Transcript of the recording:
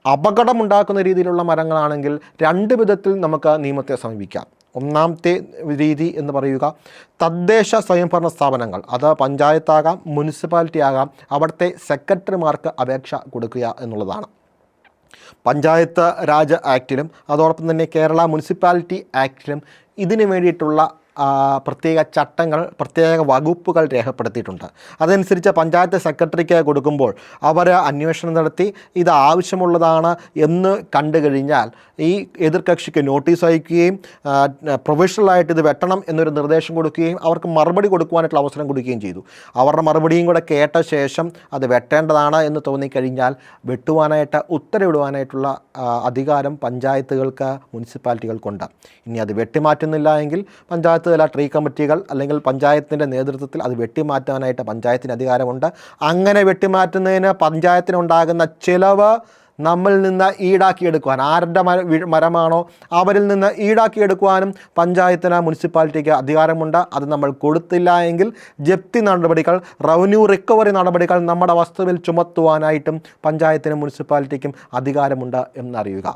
അപകടമുണ്ടാക്കുന്ന രീതിയിലുള്ള മരങ്ങളാണെങ്കിൽ രണ്ട് വിധത്തിൽ നമുക്ക് നിയമത്തെ സമീപിക്കാം. ഒന്നാമത്തെ രീതി എന്ന് പറയുക, തദ്ദേശ സ്വയംഭരണ സ്ഥാപനങ്ങൾ, അത് പഞ്ചായത്താകാം മുനിസിപ്പാലിറ്റി ആകാം, അവിടുത്തെ സെക്രട്ടറിമാർക്ക് അപേക്ഷ കൊടുക്കുക എന്നുള്ളതാണ്. പഞ്ചായത്ത് രാജ് ആക്ടിലും അതോടൊപ്പം തന്നെ കേരള മുനിസിപ്പാലിറ്റി ആക്ടിലും ഇതിനു വേണ്ടിയിട്ടുള്ള പ്രത്യേക ചട്ടങ്ങൾ, പ്രത്യേക വകുപ്പുകൾ രേഖപ്പെടുത്തിയിട്ടുണ്ട്. അതനുസരിച്ച് പഞ്ചായത്ത് സെക്രട്ടറിക്ക് കൊടുക്കുമ്പോൾ അവർ അന്വേഷണം നടത്തി ഇത് ആവശ്യമുള്ളതാണ് എന്ന് കണ്ടു കഴിഞ്ഞാൽ ഈ എതിർകക്ഷിക്ക് നോട്ടീസ് അയക്കുകയും പ്രൊഫഷണലായിട്ട് ഇത് വെട്ടണം എന്നൊരു നിർദ്ദേശം കൊടുക്കുകയും അവർക്ക് മറുപടി കൊടുക്കുവാനായിട്ടുള്ള അവസരം കൊടുക്കുകയും ചെയ്തു. അവരുടെ മറുപടിയും കൂടെ കേട്ട ശേഷം അത് വെട്ടേണ്ടതാണ് എന്ന് തോന്നിക്കഴിഞ്ഞാൽ വെട്ടുവാനായിട്ട് ഉത്തരവിടുവാനായിട്ടുള്ള അധികാരം പഞ്ചായത്തുകൾക്ക്, മുനിസിപ്പാലിറ്റികൾക്കുണ്ട്. ഇനി അത് വെട്ടിമാറ്റുന്നില്ല എങ്കിൽ പഞ്ചായത്ത് തല ട്രീ കമ്മിറ്റികൾ അല്ലെങ്കിൽ പഞ്ചായത്തിൻ്റെ നേതൃത്വത്തിൽ അത് വെട്ടിമാറ്റാനായിട്ട് പഞ്ചായത്തിന് അധികാരമുണ്ട്. അങ്ങനെ വെട്ടിമാറ്റുന്നതിന് പഞ്ചായത്തിനുണ്ടാകുന്ന ചിലവ് നമ്മിൽ നിന്ന് ഈടാക്കിയെടുക്കുവാൻ, ആരുടെ മരമാണോ അവരിൽ നിന്ന് ഈടാക്കിയെടുക്കുവാനും പഞ്ചായത്തിന്, മുനിസിപ്പാലിറ്റിക്ക് അധികാരമുണ്ട്. അത് നമ്മൾ കൊടുത്തില്ല എങ്കിൽ ജപ്തി നടപടികൾ, റവന്യൂ റിക്കവറി നടപടികൾ നമ്മുടെ വസ്തുവിൽ ചുമത്തുവാനായിട്ടും പഞ്ചായത്തിനും മുനിസിപ്പാലിറ്റിക്കും അധികാരമുണ്ട് എന്നറിയുക.